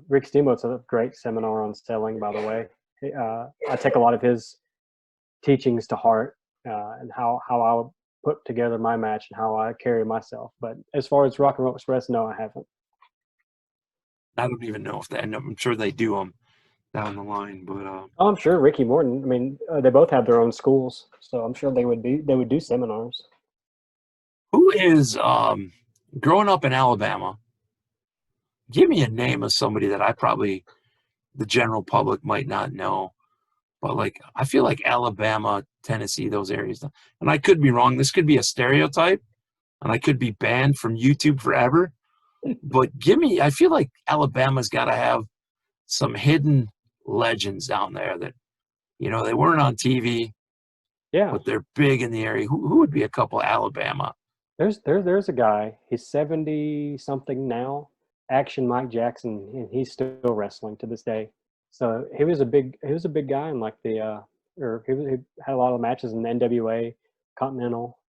Rick Steamboat's a great seminar on selling, by the way. I take a lot of his teachings to heart, and how I would put together my match and how I carry myself. But as far as Rock and Roll Express, no, I haven't. I don't even know if I'm sure they do them down the line, but I'm sure Ricky Morton. I mean, they both have their own schools, so I'm sure they would do seminars. Who is growing up in Alabama? Give me a name of somebody that the general public might not know, but like I feel like Alabama, Tennessee, those areas, and I could be wrong. This could be a stereotype, and I could be banned from YouTube forever. But I feel like Alabama's got to have some hidden legends down there that, they weren't on TV, but they're big in the area. Who would be a couple Alabama? There's a guy. He's 70 something now. Action Mike Jackson, and he's still wrestling to this day. So he was a big guy in like he had a lot of matches in the NWA, Continental,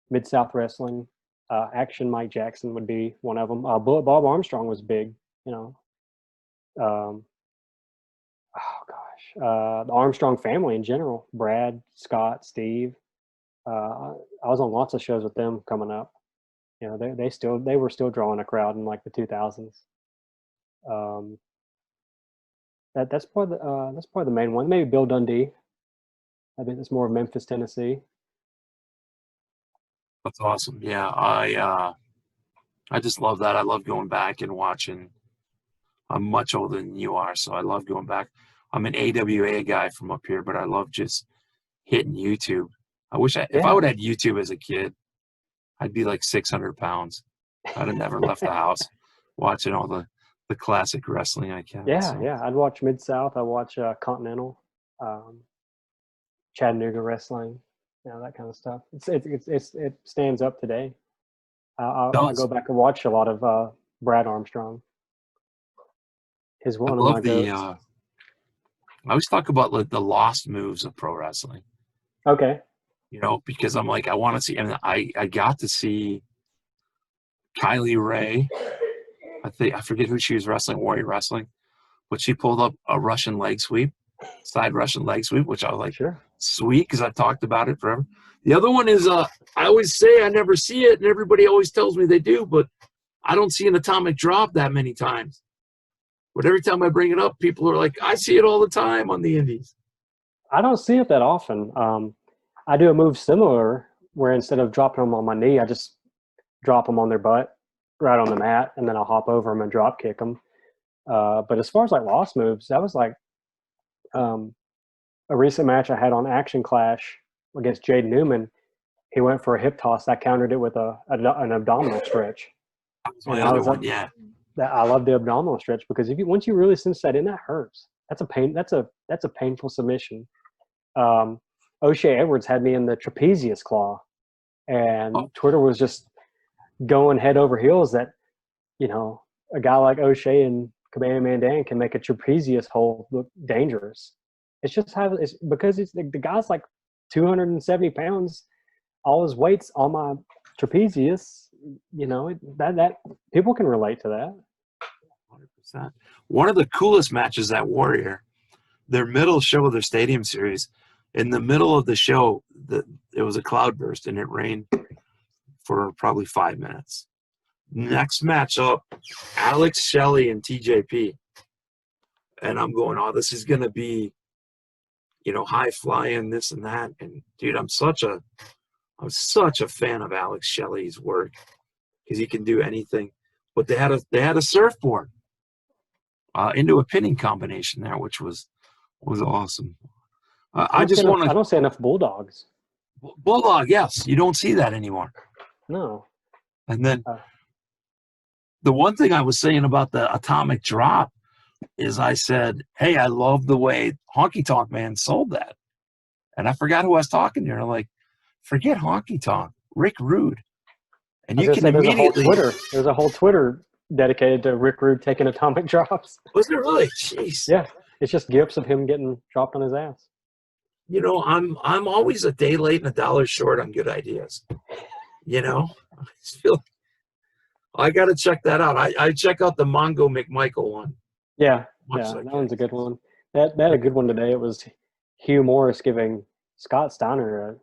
Mid-South Wrestling. Action Mike Jackson would be one of them. Bob Armstrong was big, oh gosh, the Armstrong family in general, Brad, Scott, Steve. I was on lots of shows with them coming up. They were still drawing a crowd in like the 2000s. That's probably the main one. Maybe Bill Dundee. I think it's more of Memphis, Tennessee. That's awesome. Yeah, I just love that. I love going back and watching. I'm much older than you are, so I love going back. I'm an AWA guy from up here, but I love just hitting YouTube. I wish if I Yeah, would have had YouTube as a kid, I'd be like 600 pounds. I'd have never left the house watching all the classic wrestling I can. yeah, So yeah. I'd watch Mid South. I watch Continental, um, Chattanooga wrestling, that kind of stuff. It stands up today. I go does. back and watch a lot of Brad Armstrong. He's I one of my love the goats. I always talk about like the lost moves of pro wrestling, Okay. because I'm like, I want to see, and I got to see Kylie Ray. I forget who she was wrestling, Warrior Wrestling, but she pulled up a Russian leg sweep, side Russian leg sweep, which I was like, Sure. sweet, because I've talked about it forever. The other one is, I always say I never see it, and everybody always tells me they do, but I don't see an atomic drop that many times. But every time I bring it up, people are like, I see it all the time on the indies. I don't see it that often. I do a move similar where instead of dropping them on my knee, I just drop them on their butt right on the mat, and then I'll hop over them and drop kick them. But as far as like lost moves, that was like um, a recent match I had on Action Clash against Jade Newman. He went for a hip toss. I countered it with an abdominal stretch, That was my and I other was like, one, yeah. I love the abdominal stretch because once you really cinch that in, that hurts. That's a pain. That's a painful submission. Um, O'Shea Edwards had me in the trapezius claw, Oh, and Twitter was just going head over heels that a guy like O'Shea and Cabana Man Dan can make a trapezius hold look dangerous. It's just it's because the guy's like 270 pounds. All his weight's on my trapezius. That people can relate to that. 100%. One of the coolest matches at Warrior, their middle show of their stadium series, in the middle of the show, it was a cloudburst and it rained for probably 5 minutes. Next match up, Alex, Shelly, and TJP. And I'm going, oh, this is going to be, high flying, this and that. And dude, I'm such a fan of Alex Shelley's work because he can do anything. But they had a surfboard into a pinning combination there, which was awesome. I just want I to don't see enough bulldogs. bulldog. Yes, you don't see that anymore. No. And then the one thing I was saying about the atomic drop is I said, hey, I love the way Honky Tonk Man sold that. And I forgot who I was talking to. And I'm like, forget Honky Tonk, Rick Rude. And I was you gonna can say immediately. there's a whole Twitter dedicated to Rick Rude taking atomic drops. Was it really? Jeez. Yeah. It's just gifs of him getting dropped on his ass. I'm always a day late and a dollar short on good ideas. I just feel I got to check that out. I check out the Mongo McMichael one. Yeah. Much Yeah. like That one's a good one. That had a good one today. It was Hugh Morris giving Scott Steiner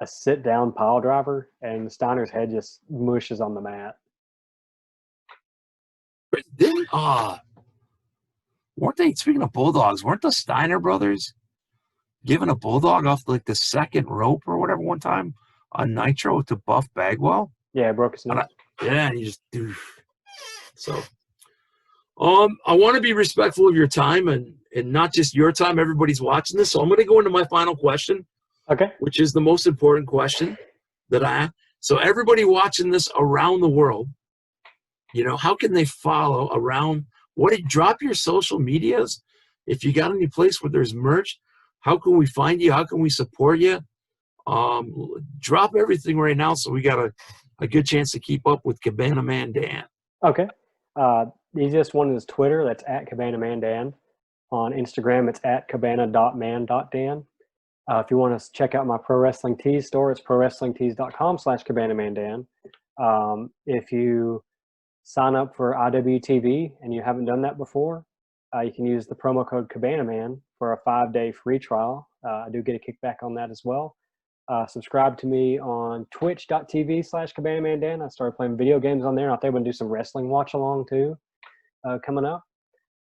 a sit down pile driver, and Steiner's head just mushes on the mat. Didn't weren't they, speaking of bulldogs, weren't the Steiner brothers giving a bulldog off like the second rope or whatever one time on Nitro to Buff Bagwell? Yeah, broke his nose. Yeah, and he just so. I want to be respectful of your time and not just your time. Everybody's watching this, so I'm going to go into my final question, Okay. which is the most important question that I have. So everybody watching this around the world, how can they follow around? Drop your social medias. If you got any place where there's merch, how can we find you? How can we support you? Drop everything right now so we got a good chance to keep up with Cabana Man Dan. Okay. The easiest one is Twitter. That's at Cabana Man Dan. On Instagram, it's at cabana.man.dan. If you want to check out my Pro Wrestling Tees store, it's prowrestlingtees.com/cabanamandan. If you sign up for IWTV and you haven't done that before, you can use the promo code CabanaMan for a 5-day free trial. I do get a kickback on that as well. Subscribe to me on twitch.tv/CabanaManDan. I started playing video games on there. I think I'm going to do some wrestling watch along too coming up.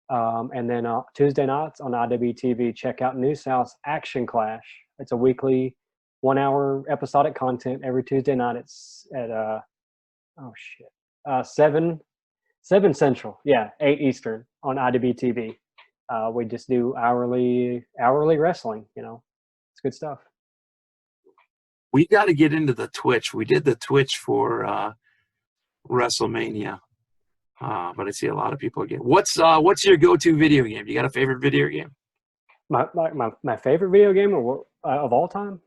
And then Tuesday nights on IWTV, check out New South's Action Clash. It's a weekly 1-hour episodic content every Tuesday night. It's at 7 Central, 8 Eastern on IWTV. We just do hourly wrestling. It's good stuff. We got to get into the Twitch. We did the Twitch for WrestleMania, but I see a lot of people again. What's your go-to video game? You got a favorite video game? My favorite video game of all time?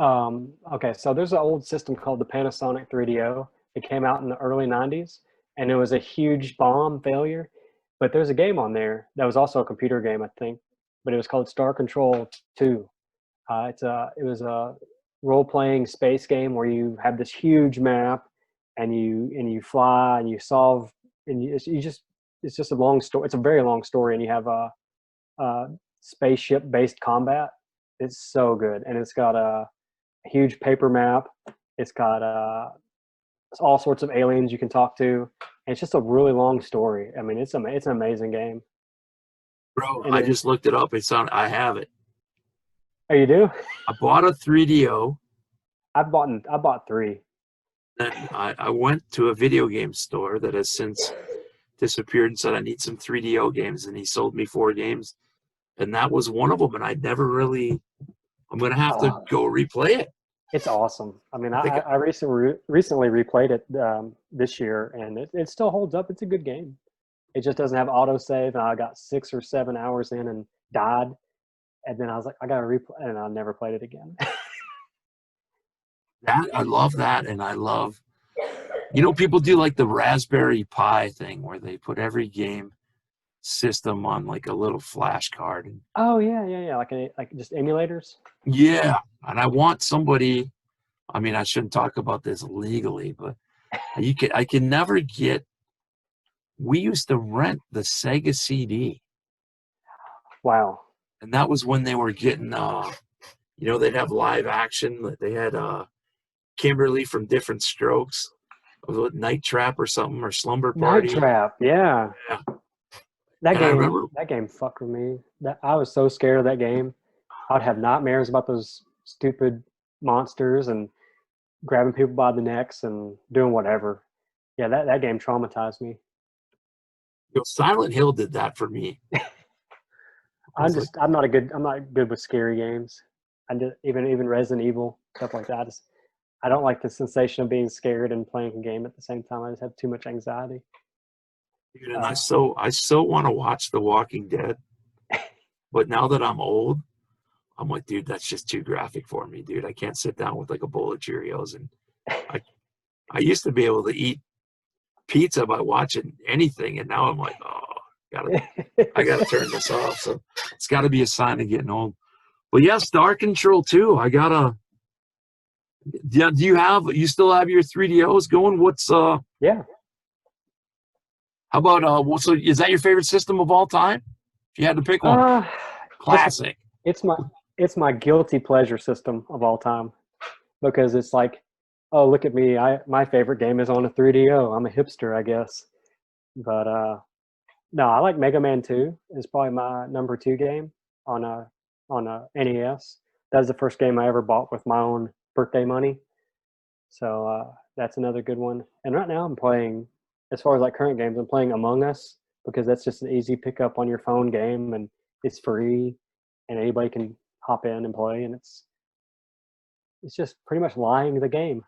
Okay, so there's an old system called the Panasonic 3DO. It came out in the early 90s, and it was a huge bomb failure. But there's a game on there that was also a computer game, I think, but it was called Star Control 2. It was a role-playing space game where you have this huge map, and you fly and you solve, and it's just a long story. It's a very long story, and you have a spaceship-based combat. It's so good, and it's got a huge paper map. It's got all sorts of aliens you can talk to. And it's just a really long story. I mean, it's an amazing game. Bro, I just looked it up. I have it. Oh, you do? I bought a 3DO. I bought 3. Then I went to a video game store that has since disappeared and said I need some 3DO games, and he sold me 4 games, and that was one of them. And I never really. I'm gonna have to go replay it. It's awesome. I mean, I recently replayed it this year, and it still holds up. It's a good game. It just doesn't have autosave, and I got 6 or 7 hours in and died. And then I was like, I got to replay, and I never played it again. I love that, and I love, people do like the Raspberry Pi thing where they put every game system on like a little flash card. And, oh yeah, like just emulators. Yeah, and I want somebody. I mean, I shouldn't talk about this legally, but I can never get. We used to rent the Sega CD. Wow. And that was when they were getting, they'd have live action. They had Kimberly from Different Strokes, Night Trap or something, or Slumber Party. Night Trap, yeah. That game fucked with me. I was so scared of that game. I'd have nightmares about those stupid monsters and grabbing people by the necks and doing whatever. Yeah, that game traumatized me. Silent Hill did that for me. I'm not good with scary games. Even Resident Evil, stuff like that. I don't like the sensation of being scared and playing a game at the same time. I just have too much anxiety. Dude, and I so want to watch The Walking Dead, but now that I'm old, I'm like, dude, that's just too graphic for me, dude. I can't sit down with like a bowl of Cheerios, and I used to be able to eat pizza by watching anything, and now I'm like, oh. I gotta turn this off. So it's got to be a sign of getting old. But yeah, Star Control 2. I gotta. Yeah, you still have your 3DOs going? What's Yeah. How about so is that your favorite system of all time? If you had to pick one, classic. It's my guilty pleasure system of all time, because it's like, oh, look at me. My favorite game is on a 3DO. I'm a hipster, I guess. But no, I like Mega Man 2. It's probably my number 2 game on a NES. That was the first game I ever bought with my own birthday money. So that's another good one. And right now I'm playing, as far as like current games, I'm playing Among Us, because that's just an easy pickup on your phone game, and it's free, and anybody can hop in and play, and it's just pretty much lying the game.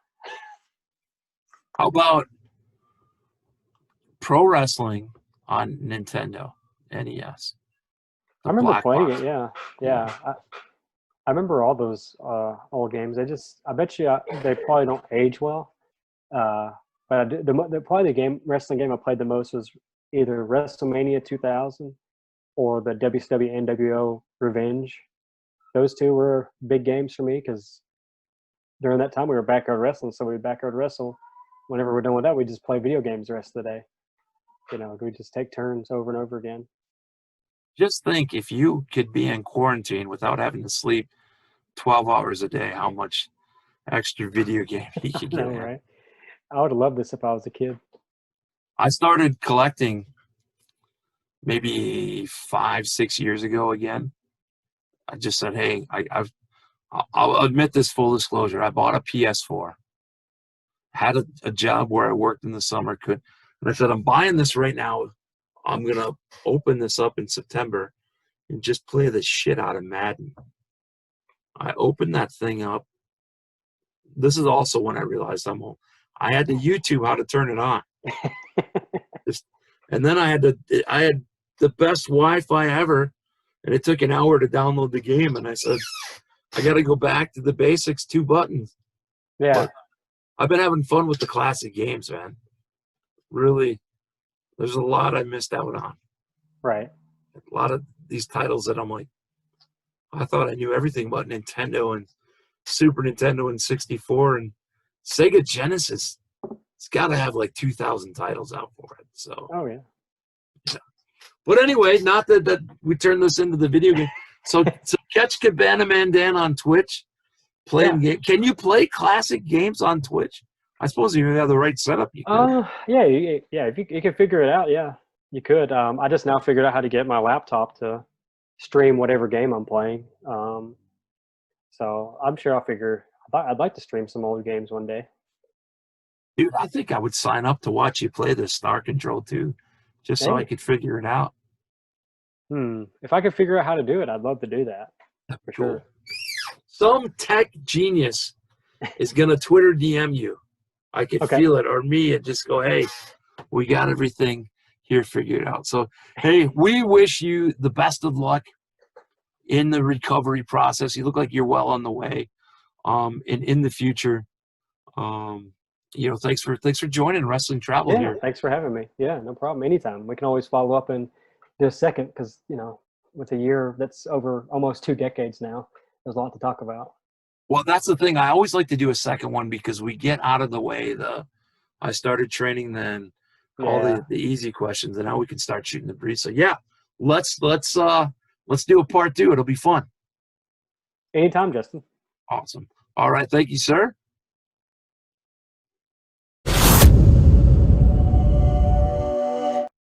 How about pro wrestling on Nintendo NES? I remember playing it. Yeah. I remember all those old games. I bet you they probably don't age well. But probably the wrestling game I played the most was either WrestleMania 2000 or the WCW NWO Revenge. Those 2 were big games for me, because during that time we were backyard wrestling, so we'd backyard wrestle. Whenever we're done with that, we just play video games the rest of the day. We just take turns over and over again. Just think, if you could be in quarantine without having to sleep 12 hours a day, how much extra video game you could get in. Right? I would have loved this if I was a kid. I started collecting maybe 5-6 years ago again. I just said, hey, I'll admit this, full disclosure. I bought a PS4. Had a job where I worked in the summer. And I said, I'm buying this right now I'm going to open this up in September and just play the shit out of Madden. I opened that thing up. This is also when I realized I'm old. I had to YouTube how to turn it on. And then I had the best Wi-Fi ever, and it took an hour to download the game. And I said, I got to go back to the basics, 2 buttons. Yeah. But I've been having fun with the classic games, man. Really, there's a lot I missed out on. Right. A lot of these titles that I'm like, I thought I knew everything about Nintendo and Super Nintendo and 64 and Sega Genesis. It's got to have like 2,000 titles out for it. So. Oh yeah. But anyway, not that we turn this into the video game. So catch Cabana Man Dan on Twitch. Playing game. Can you play classic games on Twitch? I suppose if you have the right setup, you could. Yeah. If you can figure it out, yeah, you could. I just now figured out how to get my laptop to stream whatever game I'm playing. So I'm sure I'd like to stream some old games one day. Dude, I think I would sign up to watch you play the Star Control 2, just so I could figure it out. If I could figure out how to do it, I'd love to do that. For sure. Some tech genius is going to Twitter DM you. I could feel it, or me, and just go, hey, we got everything here figured out. So, hey, we wish you the best of luck in the recovery process. You look like you're well on the way. And in the future, thanks for joining Wrestling Travel here. Thanks for having me. Yeah, no problem. Anytime. We can always follow up in a second because, with a year that's over almost 2 decades now, there's a lot to talk about. Well, that's the thing. I always like to do a second one because we get out of the way. I started training then, all the easy questions, and now we can start shooting the breeze. So yeah, let's do a part 2. It'll be fun. Anytime, Justin. Awesome. All right. Thank you, sir.